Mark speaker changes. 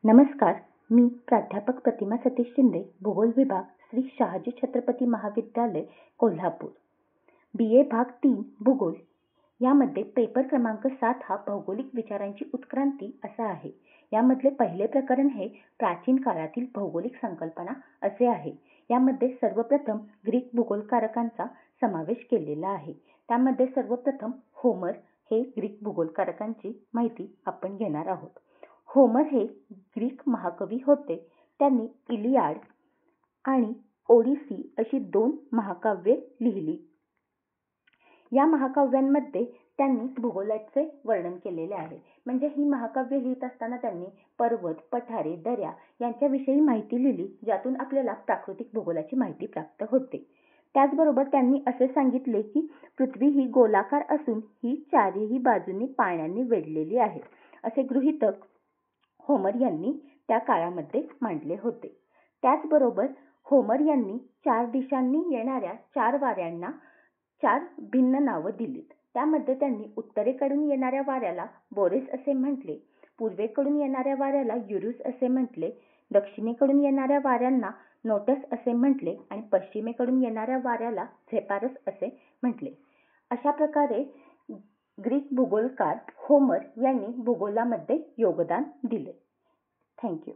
Speaker 1: नमस्कार, मी प्राध्यापक प्रतिमा सतीश शिंदे, भूगोल विभाग, श्री शहाजी छत्रपती महाविद्यालय, कोल्हापूर. BA भाग 3 भूगोल यामध्ये पेपर क्रमांक 7 हा भौगोलिक विचारांची उत्क्रांती असा आहे. यामधले पहिले प्रकरण हे प्राचीन काळातील भौगोलिक संकल्पना असे आहे. यामध्ये सर्वप्रथम ग्रीक भूगोलकारकांचा समावेश केलेला आहे. त्यामध्ये सर्वप्रथम होमर हे ग्रीक भूगोलकारकांची माहिती आपण घेणार आहोत. होमर हे ग्रीक महाकवी होते. त्यांनी इलियाड आणि ओडिसी अशी 2 महाकाव्ये लिहिली. या महाकाव्यांमध्ये त्यांनी भूगोलाचे वर्णन केलेले आहे. म्हणजे ही महाकाव्ये लिहित असताना त्यांनी पर्वत, पठारे, दऱ्या यांच्याविषयी माहिती लिहिली, ज्यातून आपल्याला प्राकृतिक भूगोलाची माहिती प्राप्त होते. त्याचबरोबर त्यांनी असे सांगितले की पृथ्वी ही गोलाकार असून ही चारही बाजूंनी पाण्याने वेढलेली आहे. असे गृहीतक होमर यांनी त्या काळामध्ये मांडले होते. त्याचबरोबर होमर यांनी 4 दिशांनी येणाऱ्या 4 वाऱ्यांना 4 भिन्न नावं दिलीत. त्यामध्ये त्यांनी उत्तरेकडून येणाऱ्या वाऱ्याला बोरेस असे म्हटले, पूर्वेकडून येणाऱ्या वाऱ्याला युरुस असे म्हटले, दक्षिणेकडून येणाऱ्या वाऱ्यांना नोटस असे म्हटले आणि पश्चिमेकडून येणाऱ्या वाऱ्याला झेपारस असे म्हटले. अशा प्रकारे ग्रीक भूगोलकार होमर यांनी भूगोलामध्ये योगदान दिले. थँक्यू.